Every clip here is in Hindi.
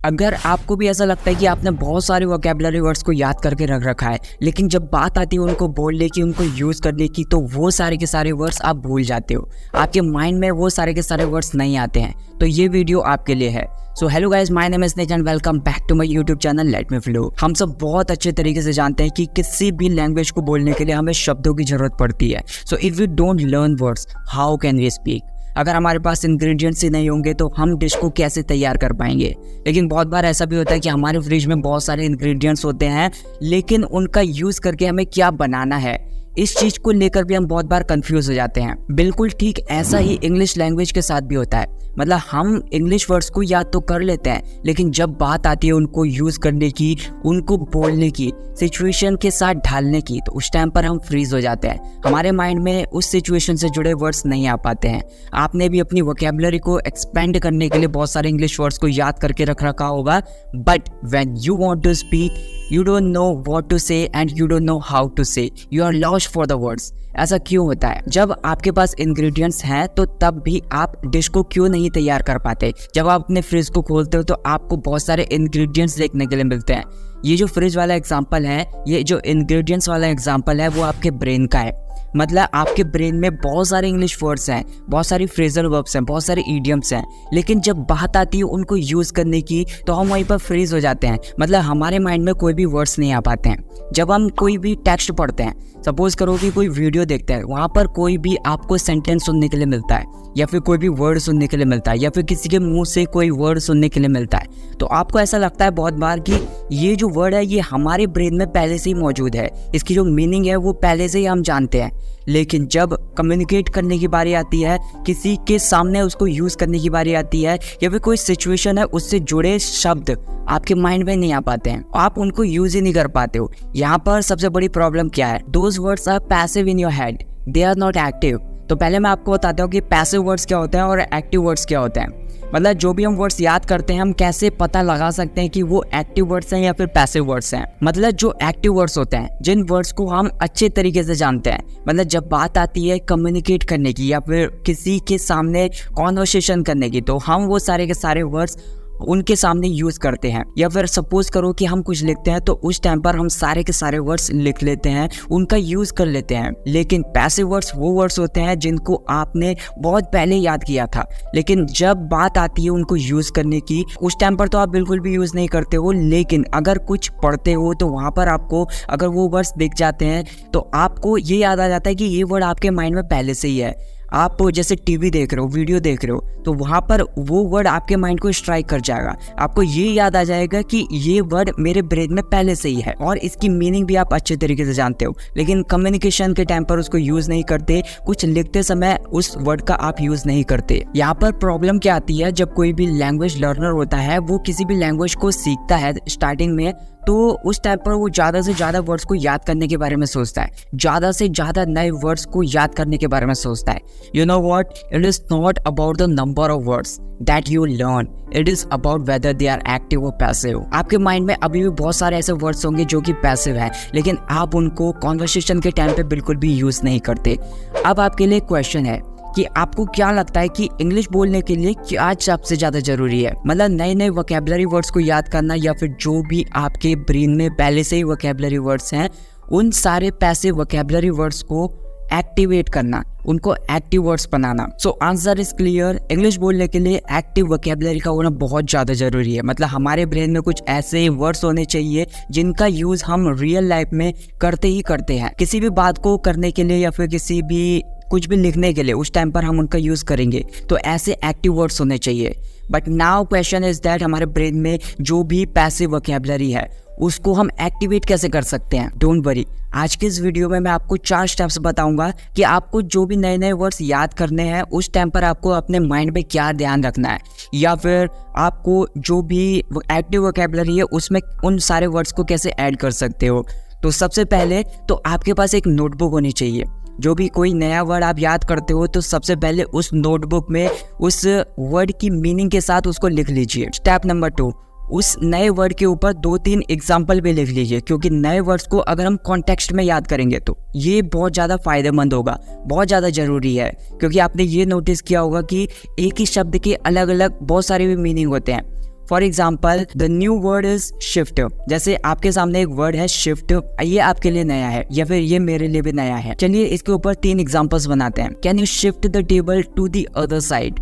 अगर आपको भी ऐसा लगता है कि आपने बहुत सारे वोकैबुलरी वर्ड्स को याद करके रख रखा है, लेकिन जब बात आती है उनको बोलने की, उनको यूज़ करने की, तो वो सारे के सारे वर्ड्स आप भूल जाते हो। आपके माइंड में वो सारे के सारे वर्ड्स नहीं आते हैं, तो ये वीडियो आपके लिए है। So hello guys, my name is Nick and welcome back to my YouTube channel let me flow. हम सब बहुत अच्छे तरीके से जानते हैं कि किसी भी लैंग्वेज को बोलने के लिए हमें शब्दों की जरूरत पड़ती है। So if we don't learn words, how can we speak? अगर हमारे पास इंग्रेडिएंट्स ही नहीं होंगे तो हम डिश को कैसे तैयार कर पाएंगे? लेकिन बहुत बार ऐसा भी होता है कि हमारे फ्रिज में बहुत सारे इंग्रेडिएंट्स होते हैं, लेकिन उनका यूज़ करके हमें क्या बनाना है, इस चीज़ को लेकर भी हम बहुत बार कंफ्यूज हो जाते हैं। बिल्कुल ठीक ऐसा ही इंग्लिश लैंग्वेज के साथ भी होता है। मतलब हम इंग्लिश वर्ड्स को याद तो कर लेते हैं, लेकिन जब बात आती है उनको यूज़ करने की, उनको बोलने की, सिचुएशन के साथ ढालने की, तो उस टाइम पर हम फ्रीज हो जाते हैं। हमारे माइंड में उस सिचुएशन से जुड़े वर्ड्स नहीं आ पाते हैं। आपने भी अपनी वोकैबुलरी को एक्सपेंड करने के लिए बहुत सारे इंग्लिश वर्ड्स को याद करके रख रखा होगा, but when you want to speak you don't know what to say and you don't know how to say. You are lost for the words. ऐसा क्यों होता है? जब आपके पास इंग्रेडिएंट्स हैं तो तब भी आप डिश को क्यों नहीं तैयार कर पाते? जब आप अपने फ्रिज को खोलते हो तो आपको बहुत सारे इंग्रेडिएंट्स देखने के लिए मिलते हैं। ये जो फ्रिज वाला एग्जांपल है, ये जो इंग्रेडिएंट्स वाला एग्जांपल है, वो आपके ब्रेन का है। मतलब आपके ब्रेन में बहुत सारे इंग्लिश वर्ड्स हैं, बहुत सारी फ्रेजल वर्ब्स हैं, बहुत सारे इडियम्स हैं, लेकिन जब बात आती है उनको यूज़ करने की तो हम वहीं पर फ्रीज हो जाते हैं। मतलब हमारे माइंड में कोई भी वर्ड्स नहीं आ पाते हैं। जब हम कोई भी टेक्स्ट पढ़ते हैं, सपोज करो कि कोई वीडियो देखते हैं, वहाँ पर कोई भी आपको सेंटेंस सुनने के लिए मिलता है, या फिर कोई भी वर्ड सुनने के लिए मिलता है, या फिर किसी के मुंह से कोई वर्ड सुनने के लिए मिलता है, तो आपको ऐसा लगता है बहुत बार कि ये जो वर्ड है ये हमारे ब्रेन में पहले से ही मौजूद है, इसकी जो मीनिंग है वो पहले से ही हम जानते हैं। लेकिन जब कम्युनिकेट करने की बारी आती है, किसी के सामने उसको यूज़ करने की बारी आती है, या फिर कोई सिचुएशन है, उससे जुड़े शब्द आपके माइंड में नहीं आ पाते हैं, आप उनको यूज़ ही नहीं कर पाते हो। यहाँ पर सबसे बड़ी प्रॉब्लम क्या है? Those words are passive in your head, they are not active. तो पहले मैं आपको बताता हूँ कि पैसिव वर्ड्स क्या होते हैं और एक्टिव वर्ड्स क्या होते हैं। मतलब जो भी हम वर्ड्स याद करते हैं, हम कैसे पता लगा सकते हैं कि वो एक्टिव वर्ड्स हैं या फिर पैसिव वर्ड्स हैं? मतलब जो एक्टिव वर्ड्स होते हैं, जिन वर्ड्स को हम अच्छे तरीके से जानते हैं, मतलब जब बात आती है कम्युनिकेट करने की या फिर किसी के सामने कॉन्वर्सेशन करने की, तो हम वो सारे के सारे वर्ड्स उनके सामने यूज़ करते हैं। या फिर सपोज करो कि हम कुछ लिखते हैं तो उस टाइम पर हम सारे के सारे वर्ड्स लिख लेते हैं, उनका यूज़ कर लेते हैं। लेकिन पैसिव वर्ड्स वो वर्ड्स होते हैं जिनको आपने बहुत पहले याद किया था, लेकिन जब बात आती है उनको यूज़ करने की, उस टाइम पर तो आप बिल्कुल भी यूज़ नहीं करते हो। लेकिन अगर कुछ पढ़ते हो तो वहाँ पर आपको अगर वो वर्ड्स दिख जाते हैं तो आपको ये याद आ जाता है कि ये वर्ड आपके माइंड में पहले से ही है। आप जैसे टीवी देख रहे हो, वीडियो देख रहे हो, तो वहाँ पर वो वर्ड आपके माइंड को स्ट्राइक कर जाएगा। आपको ये याद आ जाएगा कि ये वर्ड मेरे ब्रेन में पहले से ही है और इसकी मीनिंग भी आप अच्छे तरीके से जानते हो, लेकिन कम्युनिकेशन के टाइम पर उसको यूज़ नहीं करते, कुछ लिखते समय उस वर्ड का आप यूज़ नहीं करते। यहाँ पर प्रॉब्लम क्या आती है? जब कोई भी लैंग्वेज लर्नर होता है, वो किसी भी लैंग्वेज को सीखता है स्टार्टिंग में, तो उस टाइम पर वो ज़्यादा से ज़्यादा वर्ड्स को याद करने के बारे में सोचता है, ज़्यादा से ज़्यादा नए वर्ड्स को याद करने के बारे में सोचता है। You know what, it is not about the number of words that you learn, it is about whether they are active और पैसिव। आपके माइंड में अभी भी बहुत सारे ऐसे वर्ड्स होंगे जो कि पैसिव है, लेकिन आप उनको कॉन्वर्सेशन के टाइम पे बिल्कुल भी यूज़ नहीं करते। अब आपके लिए क्वेश्चन है कि आपको क्या लगता है कि इंग्लिश बोलने के लिए क्या सबसे ज़्यादा ज़रूरी है? मतलब नए नए वोकैबुलरी वर्ड्स को याद करना, या फिर जो भी आपके ब्रेन में पहले से ही वोकैबुलरी वर्ड्स हैं, उन सारे पैसिव वोकैबुलरी वर्ड्स को एक्टिवेट करना, उनको active words banana? So answer is clear. English बोलने के लिए एक्टिव वोकैबुलरी का होना बहुत ज़्यादा ज़रूरी है। मतलब हमारे ब्रेन में कुछ ऐसे वर्ड्स होने चाहिए जिनका यूज़ हम रियल लाइफ में करते ही करते हैं। किसी भी बात को करने के लिए या फिर किसी भी कुछ भी लिखने के लिए उस टाइम पर हम उनका यूज़ करेंगे, तो ऐसे एक्टिव वर्ड्स होने चाहिए। But now question is that हमारे ब्रेन में जो भी पैसिव वोकैबुलरी है उसको हम एक्टिवेट कैसे कर सकते हैं? डोंट वरी, आज के इस वीडियो में मैं आपको 4 स्टेप्स बताऊंगा कि आपको जो भी नए नए वर्ड्स याद करने हैं उस टाइम पर आपको अपने माइंड में क्या ध्यान रखना है, या फिर आपको जो भी एक्टिव वोकैबुलरी है उसमें उन सारे वर्ड्स को कैसे ऐड कर सकते हो। तो सबसे पहले तो आपके पास एक नोटबुक होनी चाहिए। जो भी कोई नया वर्ड आप याद करते हो तो सबसे पहले उस नोटबुक में उस वर्ड की मीनिंग के साथ उसको लिख लीजिए। स्टेप नंबर 2, उस नए वर्ड के ऊपर 2-3 एग्जाम्पल भी लिख लीजिए, क्योंकि नए वर्ड्स को अगर हम कॉन्टेक्स्ट में याद करेंगे तो ये बहुत ज़्यादा फायदेमंद होगा, बहुत ज़्यादा ज़रूरी है। क्योंकि आपने ये नोटिस किया होगा कि एक ही शब्द के अलग अलग बहुत सारे भी मीनिंग होते हैं। For example the new word is shift. जैसे आपके सामने एक वर्ड है शिफ्ट, ये आपके लिए नया है या फिर ये मेरे लिए भी नया है। चलिए इसके ऊपर 3 एग्जांपल्स बनाते हैं। Can you shift the table to the other side?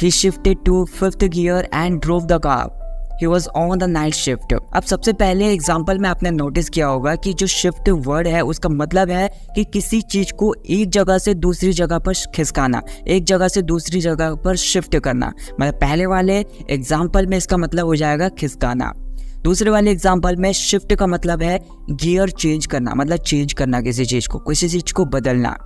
He shifted to 5th gear and drove the car. He was on the night shift। अब सबसे पहले एग्जाम्पल में आपने नोटिस किया होगा कि जो शिफ्ट वर्ड है उसका मतलब है कि किसी चीज को एक जगह से दूसरी जगह पर खिसकाना, एक जगह से दूसरी जगह पर शिफ्ट करना। मतलब पहले वाले एग्जाम्पल में इसका मतलब हो जाएगा खिसकाना। दूसरे वाले एग्जाम्पल में शिफ्ट का मतलब है गियर चेंज करना, मतलब चेंज करना किसी चीज को, किसी चीज को बदलना।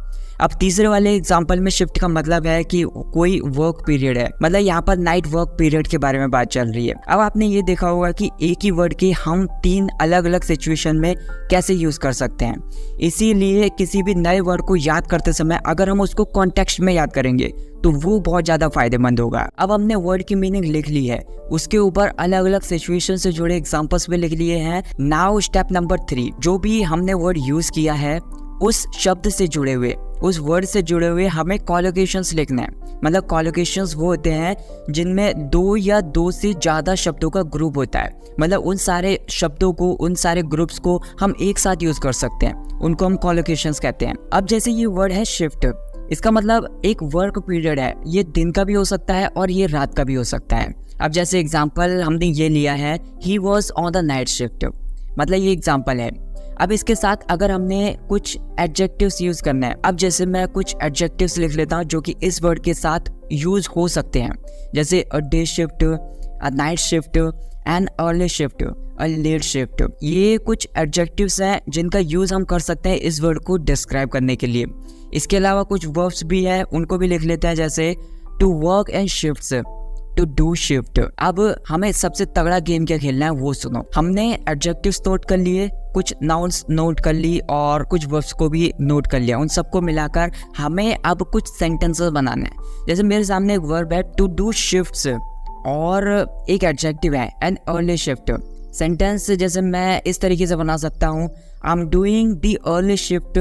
अब तीसरे वाले एग्जाम्पल में शिफ्ट का मतलब है कि कोई वर्क पीरियड है, मतलब यहाँ पर नाइट वर्क पीरियड के बारे में बात चल रही है। अब आपने ये देखा होगा कि एक ही वर्ड के हम 3 अलग अलग सिचुएशन में कैसे यूज कर सकते हैं। इसीलिए किसी भी नए वर्ड को याद करते समय अगर हम उसको कॉन्टेक्स्ट में याद करेंगे तो वो बहुत ज्यादा फायदेमंद होगा। अब हमने वर्ड की मीनिंग लिख ली है, उसके ऊपर अलग अलग सिचुएशन से जुड़े एग्जाम्पल्स भी लिख लिए हैं। नाउ स्टेप नंबर 3, जो भी हमने वर्ड यूज किया है उस शब्द से जुड़े हुए, उस वर्ड से जुड़े हुए हमें कॉलोकेशंस लिखना है। मतलब कॉलोकेशंस वो होते हैं जिनमें 2 या 2 से ज़्यादा शब्दों का ग्रुप होता है। मतलब उन सारे शब्दों को, उन सारे ग्रुप्स को हम एक साथ यूज कर सकते हैं, उनको हम कॉलोकेशंस कहते हैं। अब जैसे ये वर्ड है शिफ्ट, इसका मतलब एक वर्क पीरियड है, ये दिन का भी हो सकता है और ये रात का भी हो सकता है। अब जैसे एग्जाम्पल हमने ये लिया है, he was on the night shift, मतलब ये एग्जाम्पल है। अब इसके साथ अगर हमने कुछ एडजेक्टिव्स यूज करना है, अब जैसे मैं कुछ एडजेक्टिव्स लिख लेता हूँ जो कि इस वर्ड के साथ यूज हो सकते हैं, जैसे a day shift, a night shift, an early shift, a late shift. ये कुछ एडजेक्टिव्स हैं जिनका यूज हम कर सकते हैं इस वर्ड को डिस्क्राइब करने के लिए। इसके अलावा कुछ वर्ब्स भी हैं, उनको भी लिख लेते हैं, जैसे to work and shifts, to do shift. अब हमें सबसे तगड़ा गेम क्या खेलना है वो सुनो। हमने एडजेक्टिव्स नोट कर लिए, कुछ नाउन्स नोट कर ली और कुछ वर्ब्स को भी नोट कर लिया। उन सबको मिलाकर हमें अब कुछ सेंटेंसेस बनाने हैं। जैसे मेरे सामने एक वर्ब है टू डू शिफ्ट्स और एक एडजेक्टिव है एन अर्ली शिफ्ट। सेंटेंस जैसे मैं इस तरीके से बना सकता हूँ, I am doing the early shift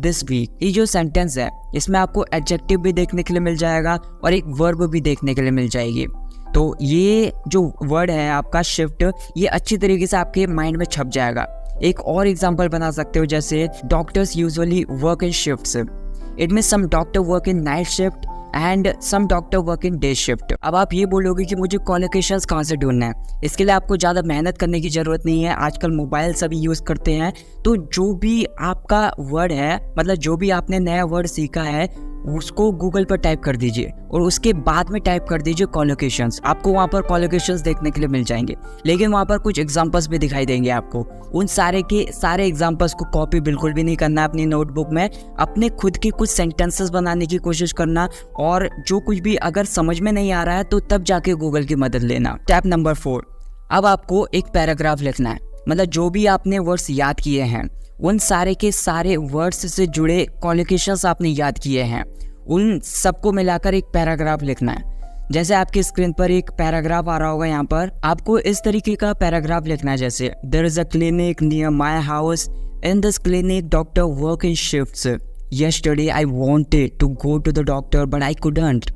this week. ये जो सेंटेंस है इसमें आपको एडजेक्टिव भी देखने के लिए मिल जाएगा और एक वर्ब भी देखने के लिए मिल जाएगी। तो ये जो वर्ड है आपका शिफ्ट, ये अच्छी तरीके से आपके माइंड में छप जाएगा। एक और एग्जांपल बना सकते हो, जैसे doctors usually work in shifts, it means some doctor work in night shift and some doctor work in day shift. अब आप ये बोलोगे कि मुझे कॉलोकेशंस कहाँ से ढूंढना है, इसके लिए आपको ज़्यादा मेहनत करने की ज़रूरत नहीं है। आजकल मोबाइल सभी यूज़ करते हैं, तो जो भी आपका वर्ड है, मतलब जो भी आपने नया वर्ड सीखा है उसको गूगल पर टाइप कर दीजिए और उसके बाद में टाइप कर दीजिए कॉलोकेशंस। आपको वहाँ पर कॉलोकेशंस देखने के लिए मिल जाएंगे, लेकिन वहाँ पर कुछ एग्जांपल्स भी दिखाई देंगे आपको। उन सारे के सारे एग्जांपल्स को कॉपी बिल्कुल भी नहीं करना अपनी नोटबुक में, अपने खुद के कुछ सेंटेंसेस बनाने की कोशिश करना, और जो कुछ भी अगर समझ में नहीं आ रहा है तो तब जाके गूगल की मदद लेना। स्टेप नंबर 4, अब आपको एक पैराग्राफ लिखना है। मतलब जो भी आपने वर्ड्स याद किए हैं, उन सारे के सारे वर्ड्स से जुड़े कॉलोकेशंस आपने याद किए हैं, उन सबको मिलाकर एक पैराग्राफ लिखना है। जैसे आपकी स्क्रीन पर एक पैराग्राफ आ रहा होगा, यहाँ पर आपको इस तरीके का पैराग्राफ लिखना है, जैसे there is a clinic near my house, in this clinic doctor work in shifts, yesterday I wanted to go to the doctor but I couldn't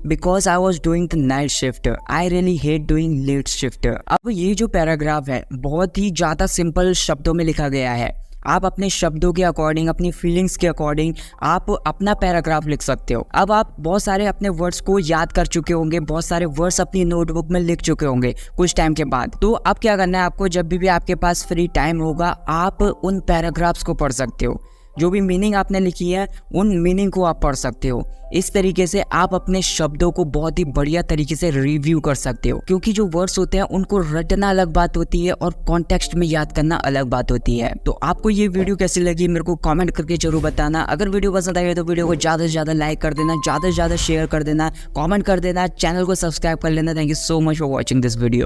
because I was doing the night shift. I really hate doing late shift. अब ये जो पैराग्राफ है बहुत ही ज़्यादा सिंपल शब्दों में लिखा गया है। आप अपने शब्दों के अकॉर्डिंग, अपनी फीलिंग्स के अकॉर्डिंग आप अपना पैराग्राफ लिख सकते हो। अब आप बहुत सारे अपने वर्ड्स को याद कर चुके होंगे, बहुत सारे वर्ड्स अपनी नोटबुक में लिख चुके होंगे कुछ टाइम के बाद। तो अब क्या करना है आपको, जब भी आपके पास फ्री टाइम होगा आप उन पैराग्राफ्स को पढ़ सकते हो। जो भी मीनिंग आपने लिखी है उन मीनिंग को आप पढ़ सकते हो। इस तरीके से आप अपने शब्दों को बहुत ही बढ़िया तरीके से रिव्यू कर सकते हो, क्योंकि जो वर्ड्स होते हैं उनको रटना अलग बात होती है और कॉन्टेक्स्ट में याद करना अलग बात होती है। तो आपको ये वीडियो कैसी लगी मेरे को कमेंट करके जरूर बताना। अगर वीडियो पसंद आई तो वीडियो को ज़्यादा से ज़्यादा लाइक कर देना, ज़्यादा से ज़्यादा शेयर कर देना, कॉमेंट कर देना, चैनल को सब्सक्राइब कर लेना। Thank you so much for watching this video.